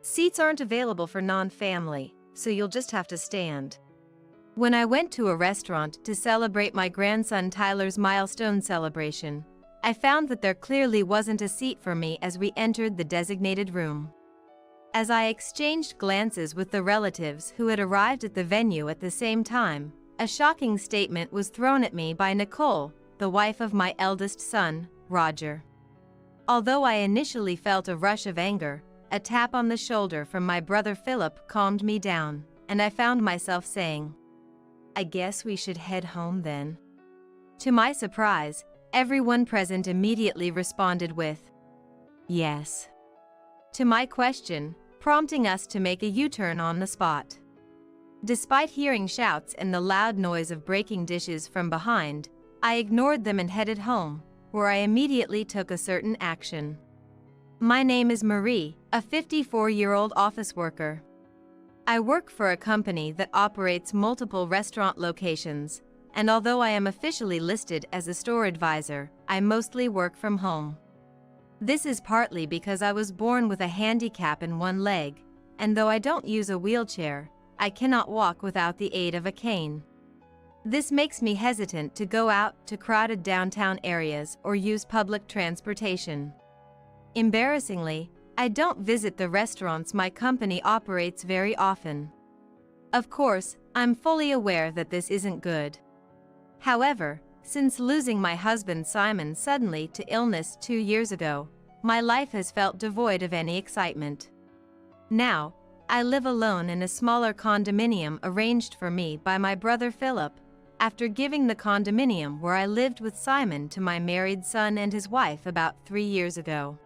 Seats aren't available for non-family, so you'll just have to stand. When I went to a restaurant to celebrate my grandson Tyler's milestone celebration, I found that there clearly wasn't a seat for me as we entered the designated room. As I exchanged glances with the relatives who had arrived at the venue at the same time, a shocking statement was thrown at me by Nicole, the wife of my eldest son, Roger. Although I initially felt a rush of anger, a tap on the shoulder from my brother Philip calmed me down, and I found myself saying, "I guess we should head home then." To my surprise, everyone present immediately responded with, "Yes," to my question, prompting us to make a U-turn on the spot. Despite hearing shouts and the loud noise of breaking dishes from behind, I ignored them and headed home, where I immediately took a certain action. My name is Marie, a 54-year-old office worker. I work for a company that operates multiple restaurant locations, and although I am officially listed as a store advisor, I mostly work from home. This is partly because I was born with a handicap in one leg, and though I don't use a wheelchair, I cannot walk without the aid of a cane. This makes me hesitant to go out to crowded downtown areas or use public transportation. Embarrassingly, I don't visit the restaurants my company operates very often. Of course, I'm fully aware that this isn't good. However, since losing my husband Simon suddenly to illness 2 years ago, my life has felt devoid of any excitement. Now, I live alone in a smaller condominium arranged for me by my brother Philip, after giving the condominium where I lived with Simon to my married son and his wife about 3 years ago.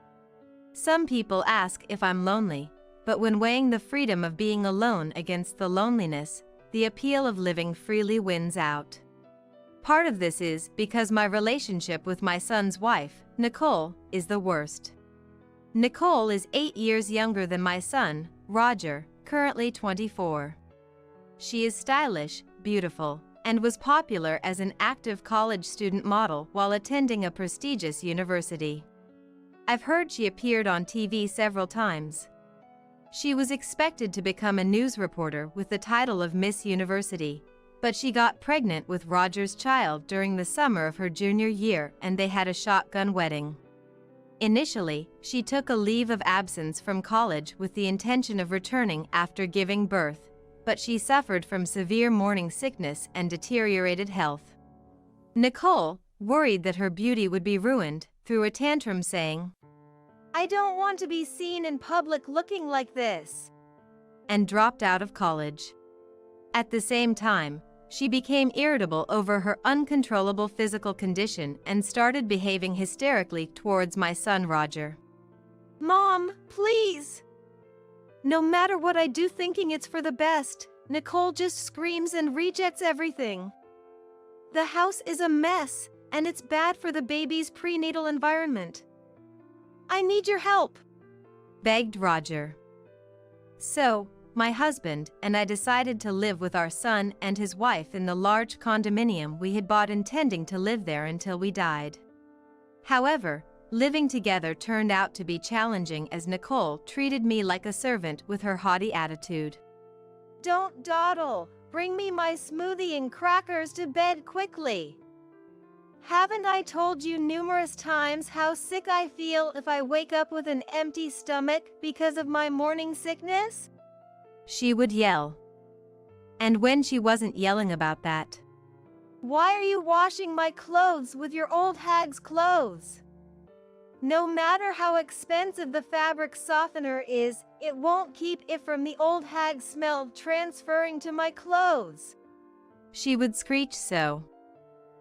Some people ask if I'm lonely, but when weighing the freedom of being alone against the loneliness, the appeal of living freely wins out. Part of this is because my relationship with my son's wife, Nicole, is the worst. Nicole is 8 years younger than my son, Roger, currently 24. She is stylish, beautiful, and was popular as an active college student model while attending a prestigious university. I've heard she appeared on TV several times. She was expected to become a news reporter with the title of Miss University, but she got pregnant with Roger's child during the summer of her junior year and they had a shotgun wedding. Initially, she took a leave of absence from college with the intention of returning after giving birth, but she suffered from severe morning sickness and deteriorated health. Nicole, worried that her beauty would be ruined, threw a tantrum saying, "I don't want to be seen in public looking like this," and dropped out of college. At the same time, she became irritable over her uncontrollable physical condition and started behaving hysterically towards my son Roger. "Mom, please! No matter what I do thinking it's for the best, Nicole just screams and rejects everything. The house is a mess, and it's bad for the baby's prenatal environment. I need your help," begged Roger. So, my husband and I decided to live with our son and his wife in the large condominium we had bought, intending to live there until we died. However, living together turned out to be challenging as Nicole treated me like a servant with her haughty attitude. "Don't dawdle, bring me my smoothie and crackers to bed quickly. Haven't I told you numerous times how sick I feel if I wake up with an empty stomach because of my morning sickness?" she would yell. And when she wasn't yelling about that, "Why are you washing my clothes with your old hag's clothes? No matter how expensive the fabric softener is, it won't keep it from the old hag smell transferring to my clothes," she would screech so.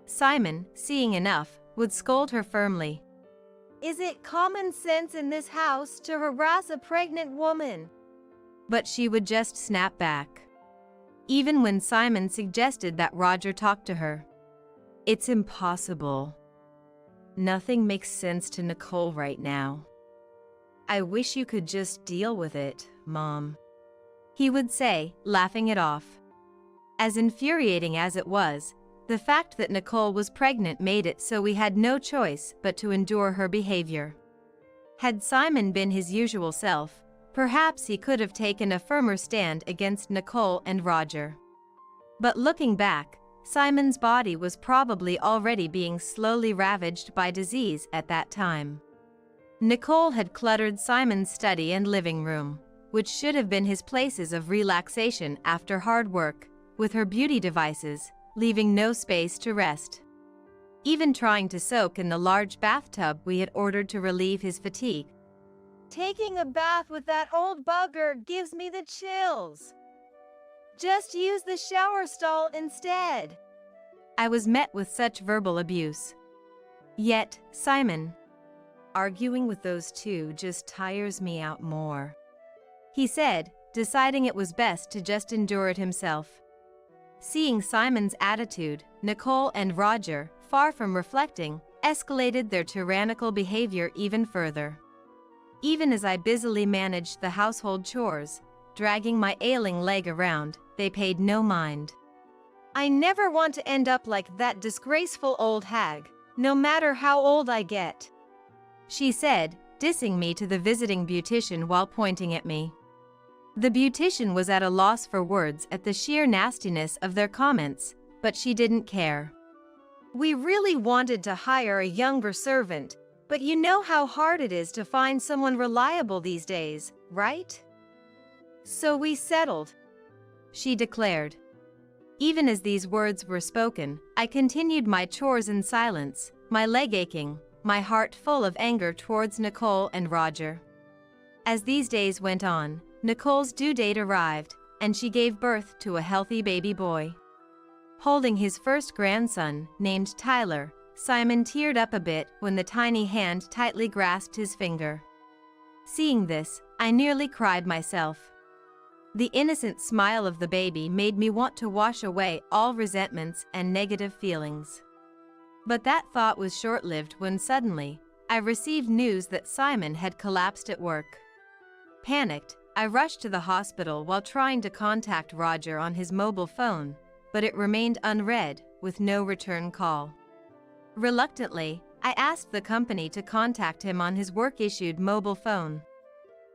Simon, seeing enough, would scold her firmly. "Is it common sense in this house to harass a pregnant woman?" But she would just snap back. Even when Simon suggested that Roger talk to her. "It's impossible. Nothing makes sense to Nicole right now. I wish you could just deal with it, Mom," he would say, laughing it off. As infuriating as it was, the fact that Nicole was pregnant made it so we had no choice but to endure her behavior. Had Simon been his usual self, Perhaps he could have taken a firmer stand against Nicole and Roger. But looking back, Simon's body was probably already being slowly ravaged by disease at that time. Nicole had cluttered Simon's study and living room, which should have been his places of relaxation after hard work, with her beauty devices, leaving no space to rest. Even trying to soak in the large bathtub we had ordered to relieve his fatigue. Taking a bath with that old bugger gives me the chills. Just use the shower stall instead. I was met with such verbal abuse. Yet, Simon, arguing with those two just tires me out more, he said, deciding it was best to just endure it himself. Seeing Simon's attitude, Nicole and Roger, far from reflecting, escalated their tyrannical behavior even further. Even as I busily managed the household chores, dragging my ailing leg around, they paid no mind. I never want to end up like that disgraceful old hag, no matter how old I get, she said, dissing me to the visiting beautician while pointing at me. The beautician was at a loss for words at the sheer nastiness of their comments, but she didn't care. We really wanted to hire a younger servant, but you know how hard it is to find someone reliable these days, right? So we settled, she declared. Even as these words were spoken, I continued my chores in silence, my leg aching, my heart full of anger towards Nicole and Roger. As these days went on, Nicole's due date arrived, and she gave birth to a healthy baby boy. Holding his first grandson, named Tyler, Simon teared up a bit when the tiny hand tightly grasped his finger. Seeing this, I nearly cried myself. The innocent smile of the baby made me want to wash away all resentments and negative feelings. But that thought was short-lived when suddenly, I received news that Simon had collapsed at work. Panicked, I rushed to the hospital while trying to contact Roger on his mobile phone, but it remained unread, with no return call. Reluctantly, I asked the company to contact him on his work-issued mobile phone.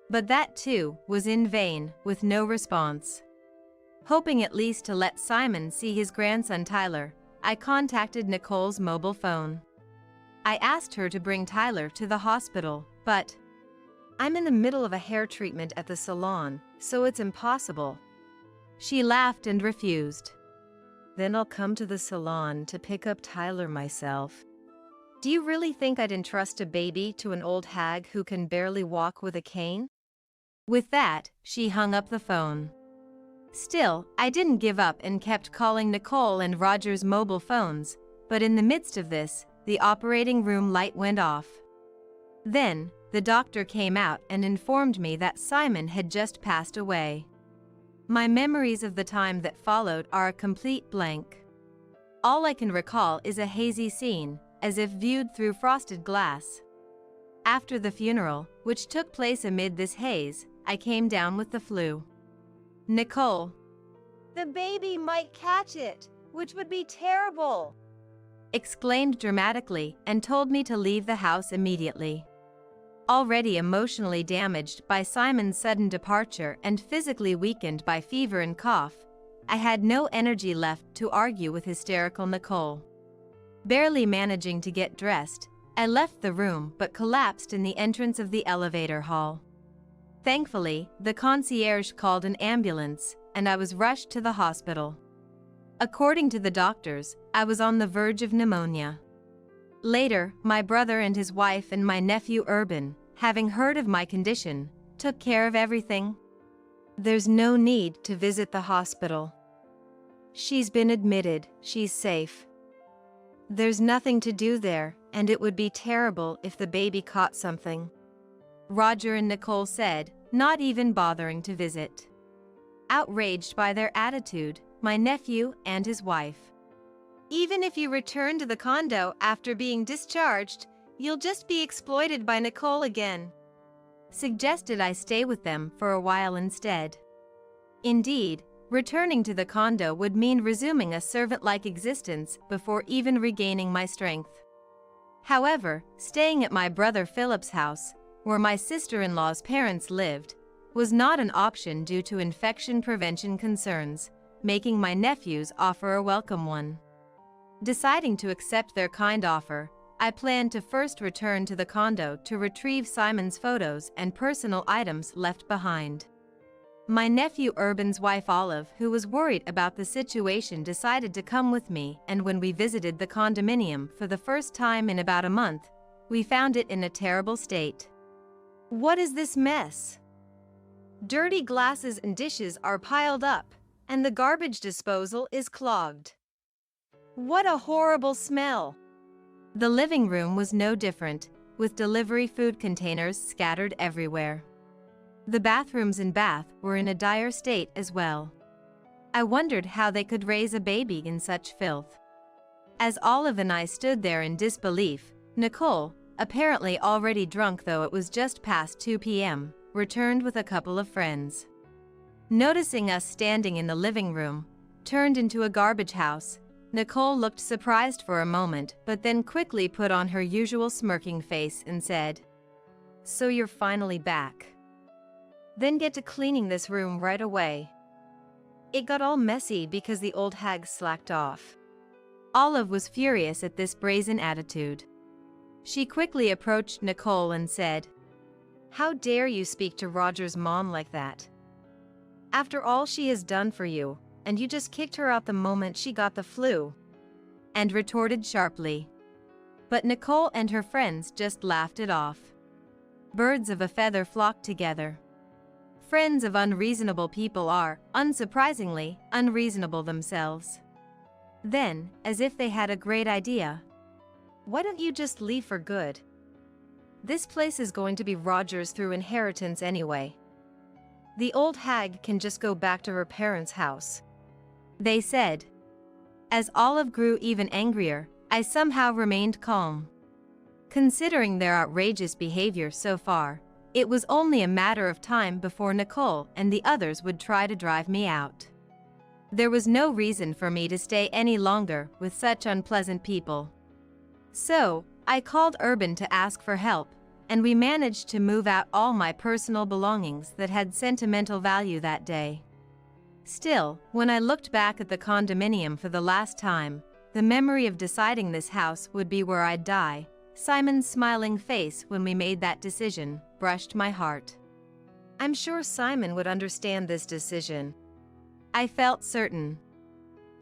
But that too was in vain, with no response. Hoping at least to let Simon see his grandson Tyler, I contacted Nicole's mobile phone. I asked her to bring Tyler to the hospital, but I'm in the middle of a hair treatment at the salon, so it's impossible. She laughed and refused. Then I'll come to the salon to pick up Tyler myself. Do you really think I'd entrust a baby to an old hag who can barely walk with a cane? With that, she hung up the phone. Still, I didn't give up and kept calling Nicole and Roger's mobile phones, but in the midst of this, the operating room light went off. Then, the doctor came out and informed me that Simon had just passed away. My memories of the time that followed are a complete blank. All I can recall is a hazy scene, as if viewed through frosted glass. After the funeral, which took place amid this haze, I came down with the flu. Nicole, the baby might catch it, which would be terrible, exclaimed dramatically and told me to leave the house immediately. Already emotionally damaged by Simon's sudden departure and physically weakened by fever and cough, I had no energy left to argue with hysterical Nicole. Barely managing to get dressed, I left the room but collapsed in the entrance of the elevator hall. Thankfully, the concierge called an ambulance, and I was rushed to the hospital. According to the doctors, I was on the verge of pneumonia. Later, my brother and his wife and my nephew Urban, having heard of my condition, took care of everything. There's no need to visit the hospital. She's been admitted, she's safe. There's nothing to do there, and it would be terrible if the baby caught something, Roger and Nicole said, not even bothering to visit. Outraged by their attitude, my nephew and his wife. Even if you return to the condo after being discharged, you'll just be exploited by Nicole again, suggested I stay with them for a while instead. Indeed, returning to the condo would mean resuming a servant-like existence before even regaining my strength. However, staying at my brother Philip's house, where my sister-in-law's parents lived, was not an option due to infection prevention concerns, making my nephew's offer a welcome one. Deciding to accept their kind offer, I planned to first return to the condo to retrieve Simon's photos and personal items left behind. My nephew Urban's wife Olive, who was worried about the situation, decided to come with me, and when we visited the condominium for the first time in about a month, we found it in a terrible state. What is this mess? Dirty glasses and dishes are piled up, and the garbage disposal is clogged. What a horrible smell! The living room was no different, with delivery food containers scattered everywhere. The bathrooms and bath were in a dire state as well. I wondered how they could raise a baby in such filth. As Olive and I stood there in disbelief, Nicole, apparently already drunk though it was just past 2 p.m., returned with a couple of friends. Noticing us standing in the living room, turned into a garbage house, Nicole looked surprised for a moment but then quickly put on her usual smirking face and said, "So you're finally back. Then get to cleaning this room right away." It got all messy because the old hag slacked off. Olive was furious at this brazen attitude. She quickly approached Nicole and said, "How dare you speak to Roger's mom like that? After all she has done for you, and you just kicked her out the moment she got the flu," and retorted sharply. But Nicole and her friends just laughed it off. Birds of a feather flock together. Friends of unreasonable people are, unsurprisingly, unreasonable themselves. Then, as if they had a great idea, "Why don't you just leave for good? This place is going to be Roger's through inheritance anyway. The old hag can just go back to her parents' house," they said. As Olive grew even angrier, I somehow remained calm. Considering their outrageous behavior so far, it was only a matter of time before Nicole and the others would try to drive me out. There was no reason for me to stay any longer with such unpleasant people. So, I called Urban to ask for help, and we managed to move out all my personal belongings that had sentimental value that day. Still, when I looked back at the condominium for the last time, the memory of deciding this house would be where I'd die, Simon's smiling face when we made that decision, brushed my heart. I'm sure Simon would understand this decision. I felt certain.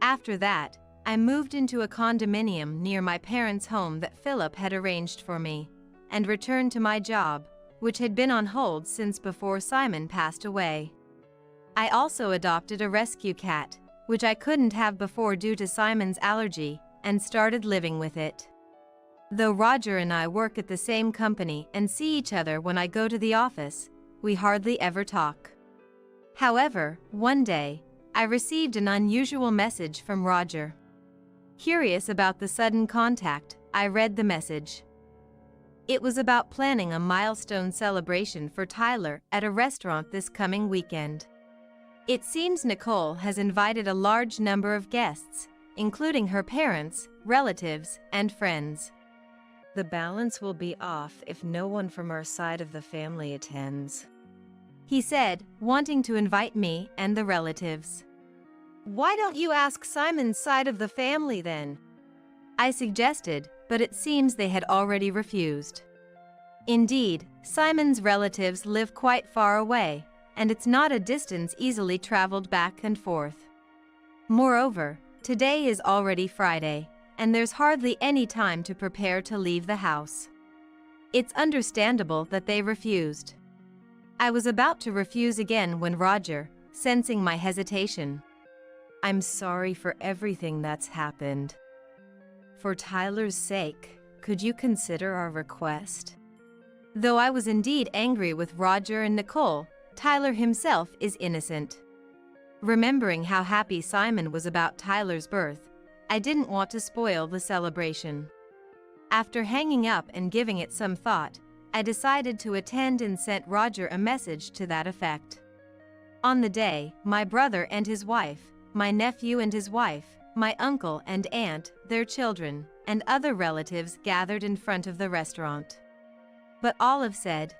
After that, I moved into a condominium near my parents' home that Philip had arranged for me, and returned to my job, which had been on hold since before Simon passed away. I also adopted a rescue cat, which I couldn't have before due to Simon's allergy, and started living with it. Though Roger and I work at the same company and see each other when I go to the office, we hardly ever talk. However, one day, I received an unusual message from Roger. Curious about the sudden contact, I read the message. It was about planning a milestone celebration for Tyler at a restaurant this coming weekend. It seems Nicole has invited a large number of guests, including her parents, relatives, and friends. The balance will be off if no one from our side of the family attends, he said, wanting to invite me and the relatives. Why don't you ask Simon's side of the family then? I suggested, but it seems they had already refused. Indeed, Simon's relatives live quite far away, and it's not a distance easily traveled back and forth. Moreover, today is already Friday, and there's hardly any time to prepare to leave the house. It's understandable that they refused. I was about to refuse again when Roger, sensing my hesitation, I'm sorry for everything that's happened. For Tyler's sake, could you consider our request? Though I was indeed angry with Roger and Nicole, Tyler himself is innocent. Remembering how happy Simon was about Tyler's birth, I didn't want to spoil the celebration. After hanging up and giving it some thought, I decided to attend and sent Roger a message to that effect. On the day, my brother and his wife, my nephew and his wife, my uncle and aunt, their children, and other relatives gathered in front of the restaurant. But Olive said,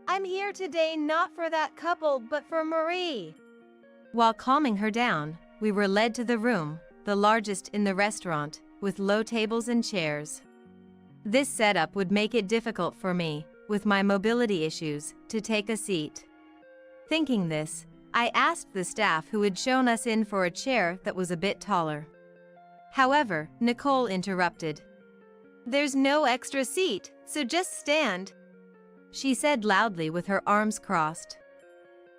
I I'm here today not for that couple but for Marie. While calming her down, we were led to the room, the largest in the restaurant, with low tables and chairs. This setup would make it difficult for me, with my mobility issues, to take a seat. Thinking this, I asked the staff who had shown us in for a chair that was a bit taller. However, Nicole interrupted. "There's no extra seat, so just stand," she said loudly with her arms crossed.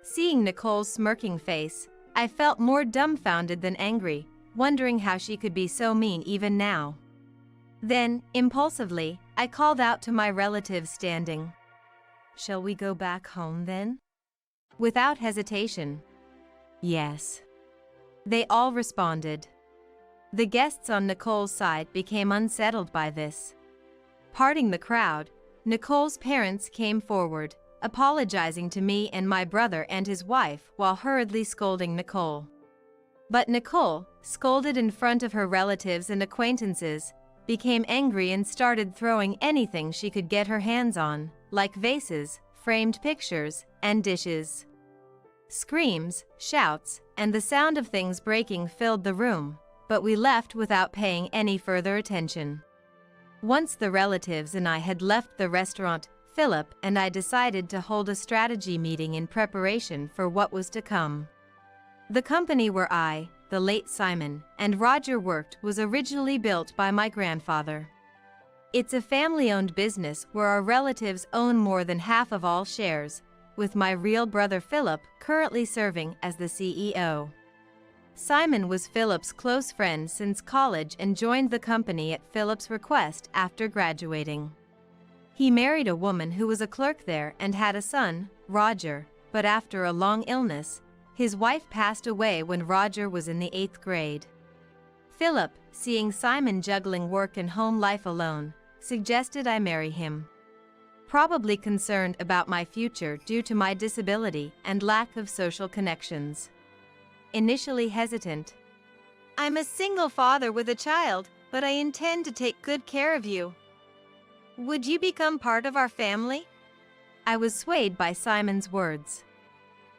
Seeing Nicole's smirking face, I felt more dumbfounded than angry, wondering how she could be so mean even now. Then, impulsively, I called out to my relatives standing. "Shall we go back home then?" Without hesitation. Yes. They all responded. The guests on Nicole's side became unsettled by this. Parting the crowd, Nicole's parents came forward, apologizing to me and my brother and his wife while hurriedly scolding Nicole. But Nicole, scolded in front of her relatives and acquaintances, became angry and started throwing anything she could get her hands on, like vases, framed pictures, and dishes. Screams, shouts, and the sound of things breaking filled the room, but we left without paying any further attention. Once the relatives and I had left the restaurant, Philip and I decided to hold a strategy meeting in preparation for what was to come. The company where I, the late Simon, and Roger worked was originally built by my grandfather. It's a family-owned business where our relatives own more than half of all shares, with my real brother Philip currently serving as the CEO. Simon was Philip's close friend since college and joined the company at Philip's request after graduating. He married a woman who was a clerk there and had a son, Roger, but after a long illness, his wife passed away when Roger was in the 8th grade. Philip, seeing Simon juggling work and home life alone, suggested I marry him. Probably concerned about my future due to my disability and lack of social connections. Initially hesitant. "I'm a single father with a child, but I intend to take good care of you. Would you become part of our family?" I was swayed by Simon's words.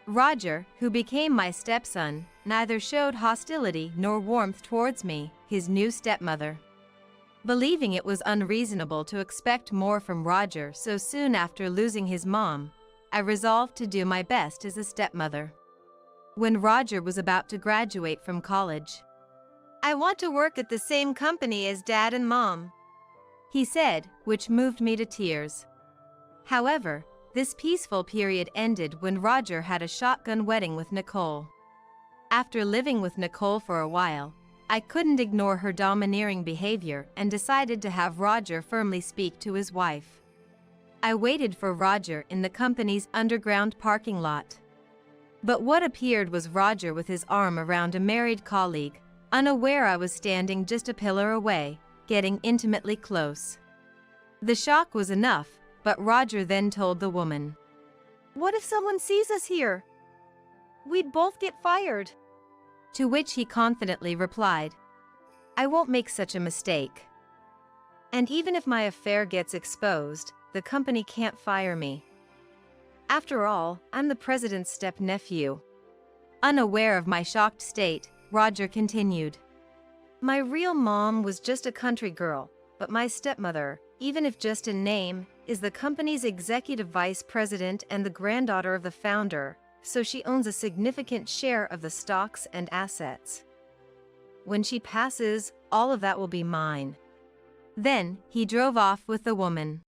Roger, who became my stepson, neither showed hostility nor warmth towards me, his new stepmother. Believing it was unreasonable to expect more from Roger so soon after losing his mom, I resolved to do my best as a stepmother. When Roger was about to graduate from college, "I want to work at the same company as Dad and Mom," he said, which moved me to tears. However, this peaceful period ended when Roger had a shotgun wedding with Nicole. After living with Nicole for a while, I couldn't ignore her domineering behavior and decided to have Roger firmly speak to his wife. I waited for Roger in the company's underground parking lot. But what appeared was Roger with his arm around a married colleague, unaware I was standing just a pillar away, getting intimately close. The shock was enough, but Roger then told the woman, "What if someone sees us here? We'd both get fired." To which he confidently replied, "I won't make such a mistake. And even if my affair gets exposed, the company can't fire me. After all, I'm the president's step-nephew." Unaware of my shocked state, Roger continued, "My real mom was just a country girl, but my stepmother, even if just in name, is the company's executive vice president and the granddaughter of the founder, so she owns a significant share of the stocks and assets. When she passes, all of that will be mine." Then, he drove off with the woman.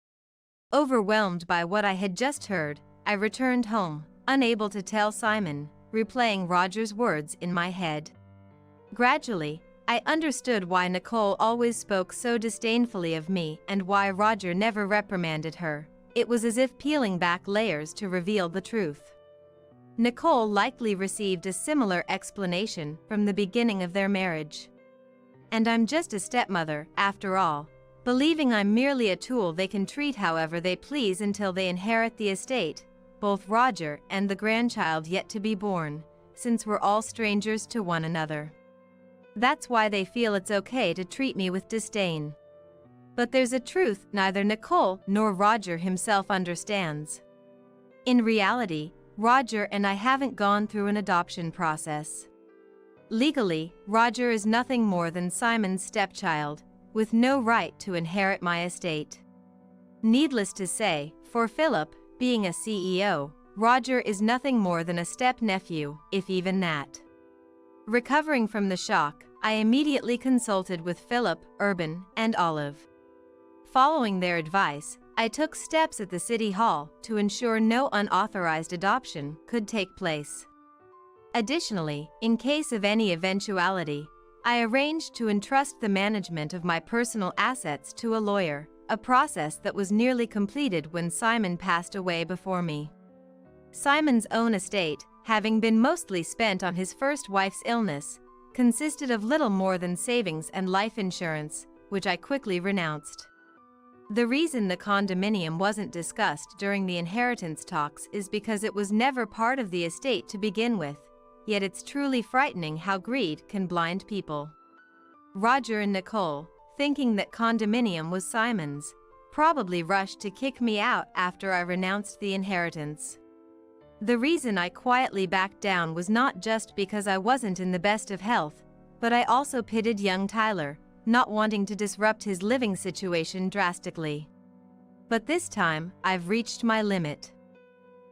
Overwhelmed by what I had just heard, I returned home, unable to tell Simon, replaying Roger's words in my head. Gradually, I understood why Nicole always spoke so disdainfully of me and why Roger never reprimanded her. It was as if peeling back layers to reveal the truth. Nicole likely received a similar explanation from the beginning of their marriage. And I'm just a stepmother, after all, believing I'm merely a tool they can treat however they please until they inherit the estate, both Roger and the grandchild yet to be born, since we're all strangers to one another. That's why they feel it's okay to treat me with disdain. But there's a truth neither Nicole nor Roger himself understands. In reality, Roger and I haven't gone through an adoption process. Legally, Roger is nothing more than Simon's stepchild, with no right to inherit my estate. Needless to say, for Philip, being a CEO, Roger is nothing more than a step-nephew, if even that. Recovering from the shock, I immediately consulted with Philip, Urban, and Olive. Following their advice, I took steps at the City Hall to ensure no unauthorized adoption could take place. Additionally, in case of any eventuality, I arranged to entrust the management of my personal assets to a lawyer, a process that was nearly completed when Simon passed away before me. Simon's own estate, having been mostly spent on his first wife's illness, consisted of little more than savings and life insurance, which I quickly renounced. The reason the condominium wasn't discussed during the inheritance talks is because it was never part of the estate to begin with, yet it's truly frightening how greed can blind people. Roger and Nicole, thinking that condominium was Simon's, probably rushed to kick me out after I renounced the inheritance. The reason I quietly backed down was not just because I wasn't in the best of health, but I also pitied young Tyler, not wanting to disrupt his living situation drastically. But this time, I've reached my limit.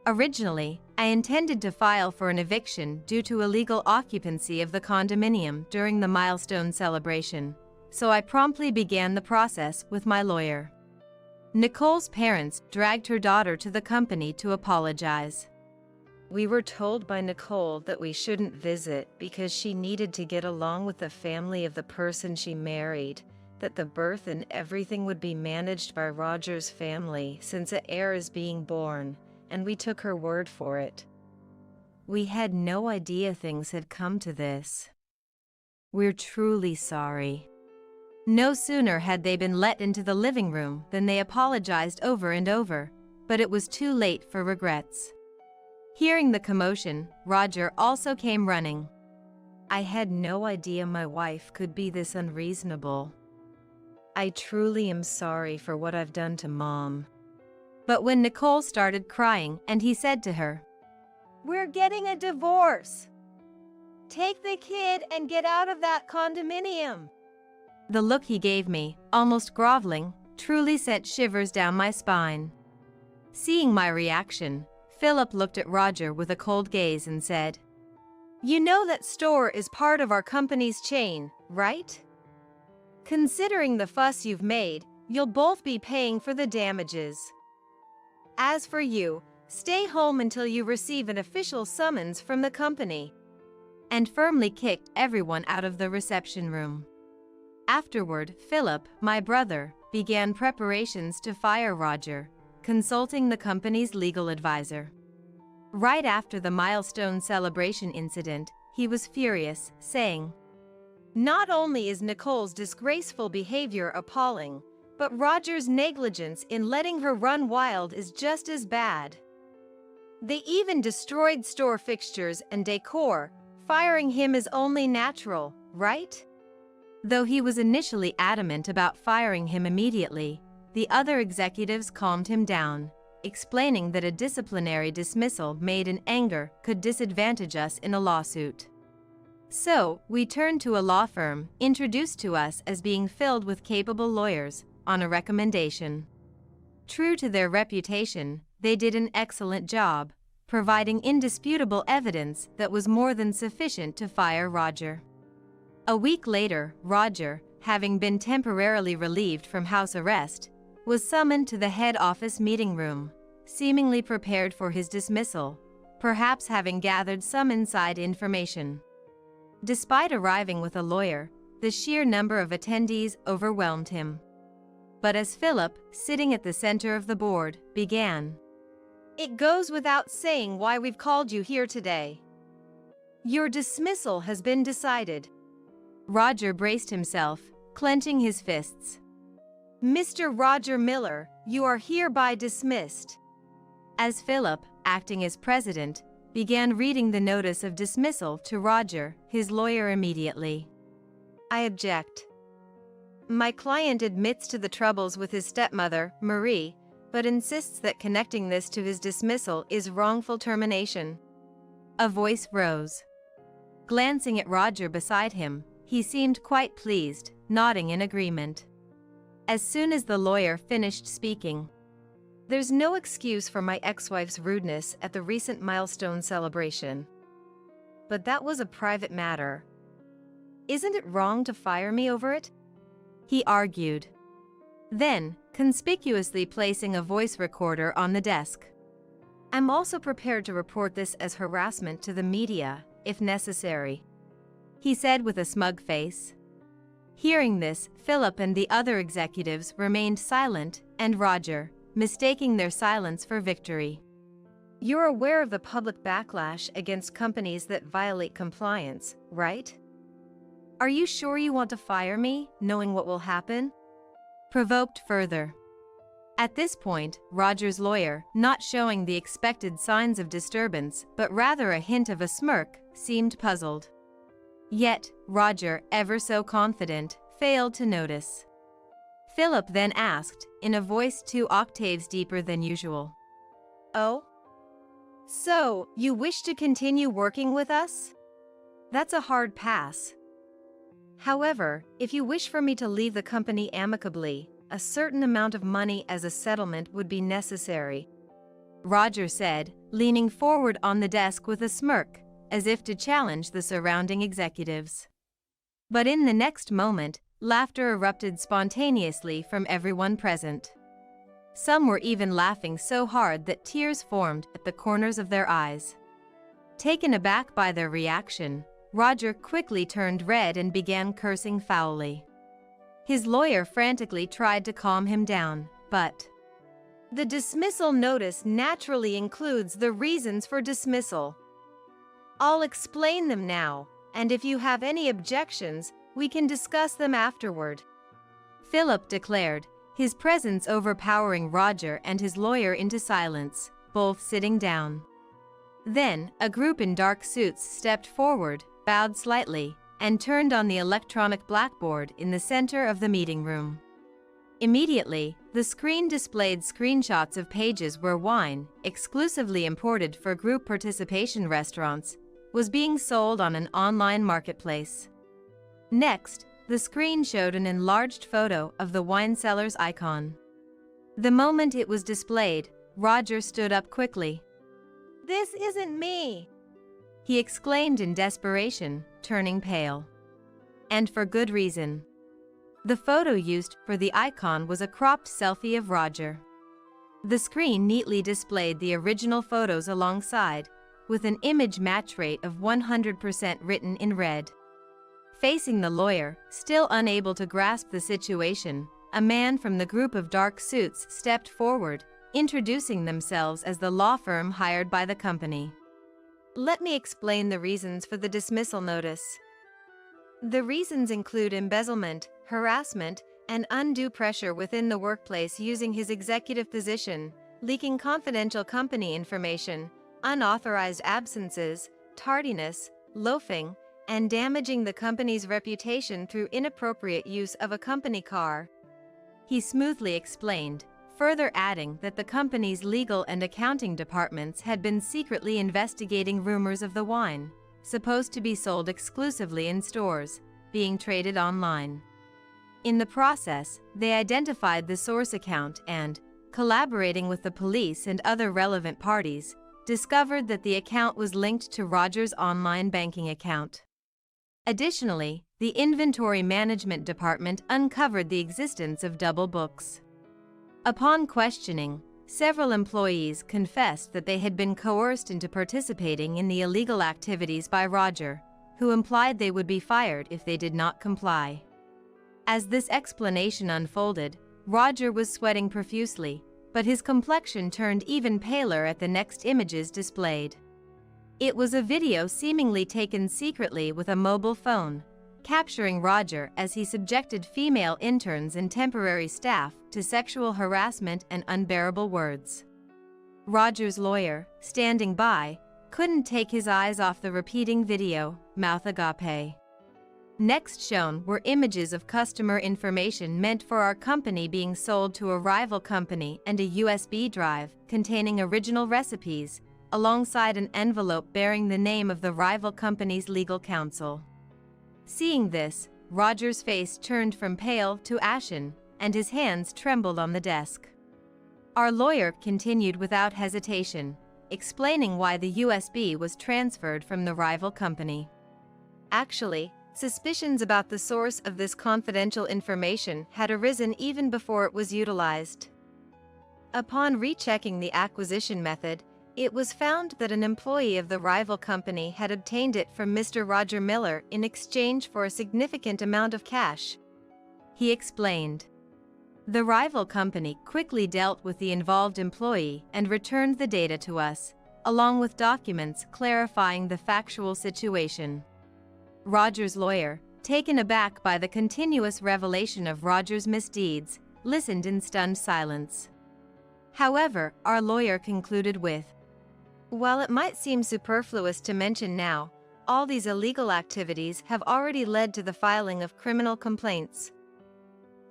Originally, I intended to file for an eviction due to illegal occupancy of the condominium during the milestone celebration, so I promptly began the process with my lawyer. Nicole's parents dragged her daughter to the company to apologize. We were told by Nicole that we shouldn't visit because she needed to get along with the family of the person she married, that the birth and everything would be managed by Roger's family since an heir is being born, and we took her word for it. We had no idea things had come to this. We're truly sorry. No sooner had they been let into the living room than they apologized over and over, but it was too late for regrets. Hearing the commotion, Roger also came running. I had no idea my wife could be this unreasonable. I truly am sorry for what I've done to Mom. But when Nicole started crying and he said to her, "We're getting a divorce. Take the kid and get out of that condominium." The look he gave me, almost groveling, truly sent shivers down my spine. Seeing my reaction, Philip looked at Roger with a cold gaze and said, "You know that store is part of our company's chain, right? Considering the fuss you've made, you'll both be paying for the damages. As for you, stay home until you receive an official summons from the company," and firmly kicked everyone out of the reception room. Afterward, Philip, my brother, began preparations to fire Roger, consulting the company's legal advisor. Right after the milestone celebration incident, he was furious, saying, "Not only is Nicole's disgraceful behavior appalling, but Roger's negligence in letting her run wild is just as bad. They even destroyed store fixtures and decor. Firing him is only natural, right?" Though he was initially adamant about firing him immediately, the other executives calmed him down, explaining that a disciplinary dismissal made in anger could disadvantage us in a lawsuit. So, we turned to a law firm, introduced to us as being filled with capable lawyers, on a recommendation. True to their reputation, they did an excellent job, providing indisputable evidence that was more than sufficient to fire Roger. A week later, Roger, having been temporarily relieved from house arrest, was summoned to the head office meeting room, seemingly prepared for his dismissal, perhaps having gathered some inside information. Despite arriving with a lawyer, the sheer number of attendees overwhelmed him. But as Philip, sitting at the center of the board, began, "It goes without saying why we've called you here today. Your dismissal has been decided." Roger braced himself, clenching his fists. "Mr. Roger Miller, you are hereby dismissed." As Philip, acting as president, began reading the notice of dismissal to Roger, his lawyer immediately. "I object. My client admits to the troubles with his stepmother, Marie, but insists that connecting this to his dismissal is wrongful termination. A voice rose. Glancing at Roger beside him, he seemed quite pleased, nodding in agreement. As soon as the lawyer finished speaking, "There's no excuse for my ex-wife's rudeness at the recent milestone celebration. But that was a private matter. Isn't it wrong to fire me over it?" he argued. Then, conspicuously placing a voice recorder on the desk. "I'm also prepared to report this as harassment to the media, if necessary," he said with a smug face. Hearing this, Philip and the other executives remained silent, and Roger, mistaking their silence for victory. "You're aware of the public backlash against companies that violate compliance, right? Are you sure you want to fire me, knowing what will happen?" Provoked further. At this point, Roger's lawyer, not showing the expected signs of disturbance but rather a hint of a smirk, seemed puzzled. Yet, Roger, ever so confident, failed to notice. Philip then asked, in a voice 2 octaves deeper than usual. "Oh? So, you wish to continue working with us? That's a hard pass. However, if you wish for me to leave the company amicably, a certain amount of money as a settlement would be necessary," Roger said, leaning forward on the desk with a smirk, as if to challenge the surrounding executives. But in the next moment, laughter erupted spontaneously from everyone present. Some were even laughing so hard that tears formed at the corners of their eyes. Taken aback by their reaction, Roger quickly turned red and began cursing foully. His lawyer frantically tried to calm him down, but "The dismissal notice naturally includes the reasons for dismissal. I'll explain them now, and if you have any objections, we can discuss them afterward," Philip declared, his presence overpowering Roger and his lawyer into silence, both sitting down. Then, a group in dark suits stepped forward, bowed slightly, and turned on the electronic blackboard in the center of the meeting room. Immediately, the screen displayed screenshots of pages where wine, exclusively imported for group participation restaurants, was being sold on an online marketplace. Next, the screen showed an enlarged photo of the wine seller's icon. The moment it was displayed, Roger stood up quickly. "This isn't me!" he exclaimed in desperation, turning pale. And for good reason. The photo used for the icon was a cropped selfie of Roger. The screen neatly displayed the original photos alongside, with an image match rate of 100% written in red. Facing the lawyer, still unable to grasp the situation, a man from the group of dark suits stepped forward, introducing themselves as the law firm hired by the company. "Let me explain the reasons for the dismissal notice. The reasons include embezzlement, harassment, and undue pressure within the workplace using his executive position, leaking confidential company information, unauthorized absences, tardiness, loafing, and damaging the company's reputation through inappropriate use of a company car," he smoothly explained, further adding that the company's legal and accounting departments had been secretly investigating rumors of the wine, supposed to be sold exclusively in stores, being traded online. In the process, they identified the source account and, collaborating with the police and other relevant parties, discovered that the account was linked to Roger's online banking account. Additionally, the inventory management department uncovered the existence of double books. Upon questioning, several employees confessed that they had been coerced into participating in the illegal activities by Roger, who implied they would be fired if they did not comply. As this explanation unfolded, Roger was sweating profusely, but his complexion turned even paler at the next images displayed. It was a video seemingly taken secretly with a mobile phone, capturing Roger as he subjected female interns and temporary staff to sexual harassment and unbearable words. Roger's lawyer, standing by, couldn't take his eyes off the repeating video, mouth agape. Next shown were images of customer information meant for our company being sold to a rival company and a USB drive containing original recipes, alongside an envelope bearing the name of the rival company's legal counsel. Seeing this, Roger's face turned from pale to ashen, and his hands trembled on the desk. Our lawyer continued without hesitation, explaining why the USB was transferred from the rival company. Actually, suspicions about the source of this confidential information had arisen even before it was utilized. Upon rechecking the acquisition method, it was found that an employee of the rival company had obtained it from Mr. Roger Miller in exchange for a significant amount of cash. He explained. The rival company quickly dealt with the involved employee and returned the data to us, along with documents clarifying the factual situation. Roger's lawyer, taken aback by the continuous revelation of Roger's misdeeds, listened in stunned silence. However, our lawyer concluded with, "While it might seem superfluous to mention now, all these illegal activities have already led to the filing of criminal complaints.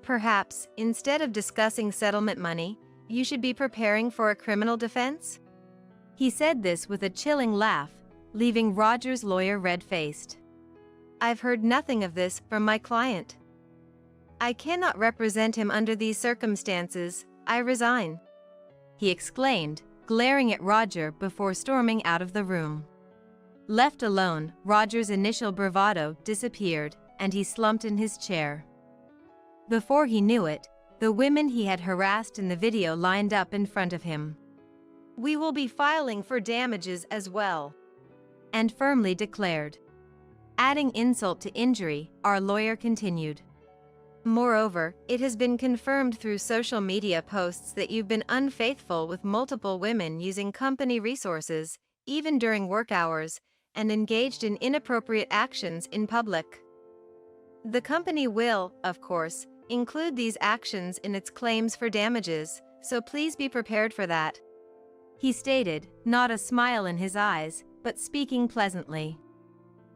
Perhaps, instead of discussing settlement money, you should be preparing for a criminal defense?" He said this with a chilling laugh, leaving Roger's lawyer red-faced. "I've heard nothing of this from my client. I cannot represent him under these circumstances. I resign," he exclaimed, glaring at Roger before storming out of the room. Left alone, Roger's initial bravado disappeared, and he slumped in his chair. Before he knew it, the women he had harassed in the video lined up in front of him. "We will be filing for damages as well," and firmly declared. Adding insult to injury, our lawyer continued. "Moreover, it has been confirmed through social media posts that you've been unfaithful with multiple women using company resources, even during work hours, and engaged in inappropriate actions in public. The company will, of course, include these actions in its claims for damages, so please be prepared for that," he stated, not a smile in his eyes, but speaking pleasantly.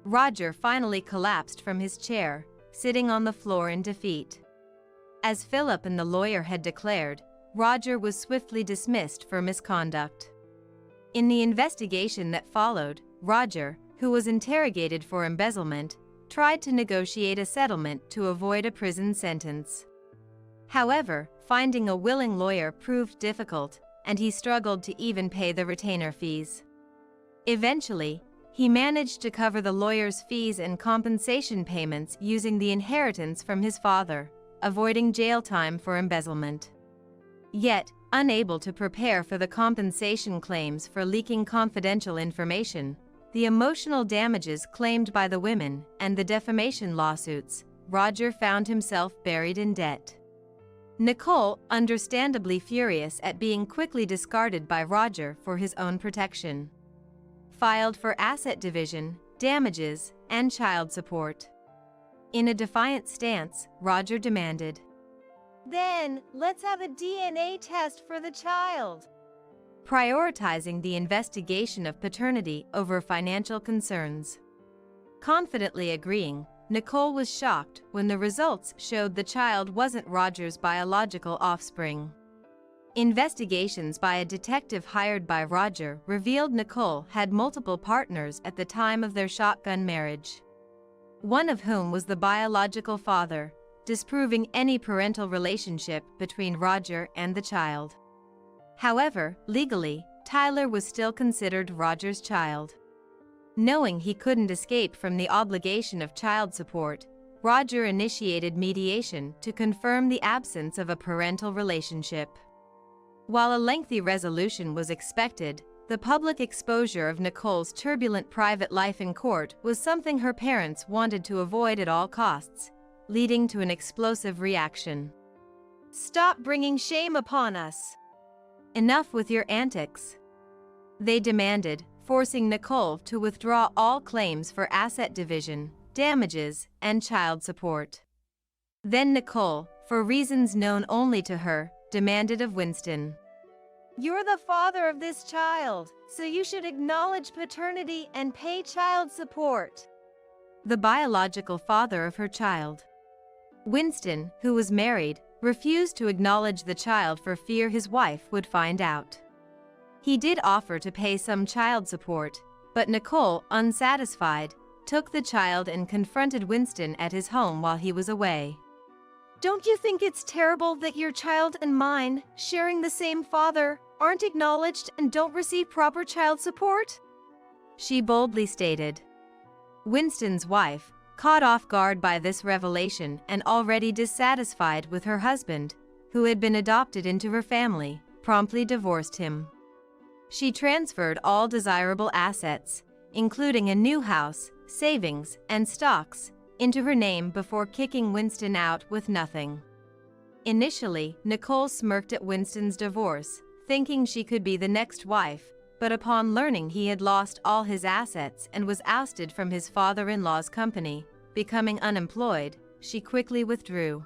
Roger finally collapsed from his chair, sitting on the floor in defeat. As Philip and the lawyer had declared, Roger was swiftly dismissed for misconduct. In the investigation that followed, Roger, who was interrogated for embezzlement, tried to negotiate a settlement to avoid a prison sentence. However, finding a willing lawyer proved difficult, and he struggled to even pay the retainer fees. Eventually, he managed to cover the lawyer's fees and compensation payments using the inheritance from his father, avoiding jail time for embezzlement. Yet, unable to prepare for the compensation claims for leaking confidential information, the emotional damages claimed by the women, and the defamation lawsuits, Roger found himself buried in debt. Nicole, understandably furious at being quickly discarded by Roger for his own protection, filed for asset division, damages, and child support. In a defiant stance, Roger demanded, "Then, let's have a DNA test for the child," prioritizing the investigation of paternity over financial concerns. Confidently agreeing, Nicole was shocked when the results showed the child wasn't Roger's biological offspring. Investigations by a detective hired by Roger revealed Nicole had multiple partners at the time of their shotgun marriage, one of whom was the biological father, disproving any parental relationship between Roger and the child. However, legally, Tyler was still considered Roger's child. Knowing he couldn't escape from the obligation of child support, Roger initiated mediation to confirm the absence of a parental relationship. While a lengthy resolution was expected, the public exposure of Nicole's turbulent private life in court was something her parents wanted to avoid at all costs, leading to an explosive reaction. "Stop bringing shame upon us! Enough with your antics," they demanded, forcing Nicole to withdraw all claims for asset division, damages, and child support. Then Nicole, for reasons known only to her, demanded of Winston, "You're the father of this child, so you should acknowledge paternity and pay child support." the biological father of her child. Winston, who was married, refused to acknowledge the child for fear his wife would find out. He did offer to pay some child support, but Nicole, unsatisfied, took the child and confronted Winston at his home while he was away. Don't you think it's terrible that your child and mine, sharing the same father, aren't acknowledged and don't receive proper child support? She boldly stated. Winston's wife, caught off guard by this revelation and already dissatisfied with her husband, who had been adopted into her family, promptly divorced him. She transferred all desirable assets, including a new house, savings, and stocks, into her name before kicking Winston out with nothing. Initially, Nicole smirked at Winston's divorce, thinking she could be the next wife, but upon learning he had lost all his assets and was ousted from his father-in-law's company, becoming unemployed, she quickly withdrew.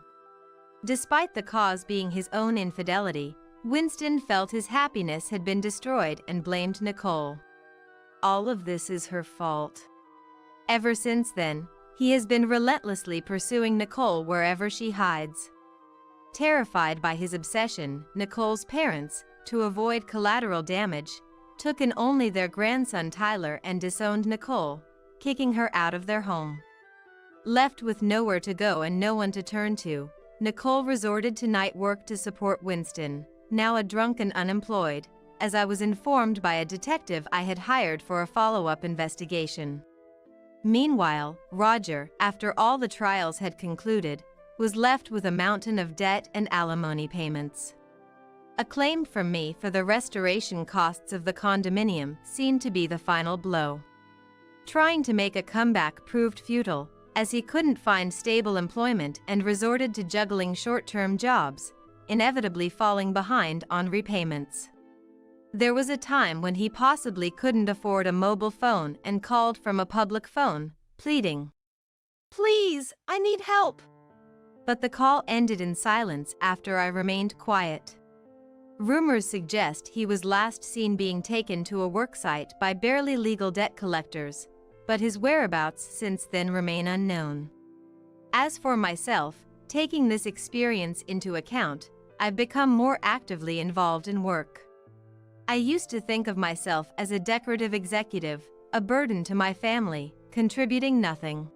Despite the cause being his own infidelity, Winston felt his happiness had been destroyed and blamed Nicole. All of this is her fault. Ever since then, he has been relentlessly pursuing Nicole wherever she hides. Terrified by his obsession, Nicole's parents, to avoid collateral damage, took in only their grandson Tyler and disowned Nicole, kicking her out of their home. Left with nowhere to go and no one to turn to, Nicole resorted to night work to support Winston, now a drunk and unemployed, as I was informed by a detective I had hired for a follow-up investigation. Meanwhile, Roger, after all the trials had concluded, was left with a mountain of debt and alimony payments. A claim from me for the restoration costs of the condominium seemed to be the final blow. Trying to make a comeback proved futile, as he couldn't find stable employment and resorted to juggling short-term jobs, inevitably falling behind on repayments. There was a time when he possibly couldn't afford a mobile phone and called from a public phone, pleading, "Please, I need help." But the call ended in silence after I remained quiet. Rumors suggest he was last seen being taken to a worksite by barely legal debt collectors, but his whereabouts since then remain unknown. As for myself, taking this experience into account, I've become more actively involved in work. I used to think of myself as a decorative executive, a burden to my family, contributing nothing.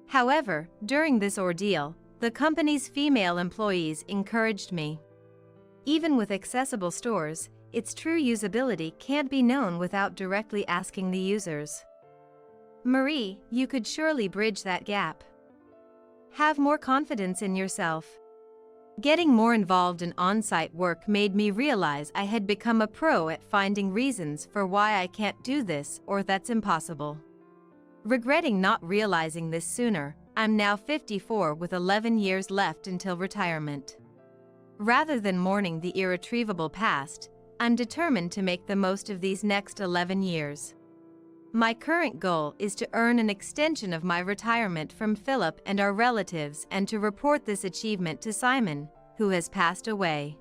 However, during this ordeal, the company's female employees encouraged me. Even with accessible stores, its true usability can't be known without directly asking the users. Marie, you could surely bridge that gap. Have more confidence in yourself. Getting more involved in on-site work made me realize I had become a pro at finding reasons for why I can't do this or that's impossible. Regretting not realizing this sooner, I'm now 54 with 11 years left until retirement. Rather than mourning the irretrievable past, I'm determined to make the most of these next 11 years. My current goal is to earn an extension of my retirement from Philip and our relatives and to report this achievement to Simon, who has passed away.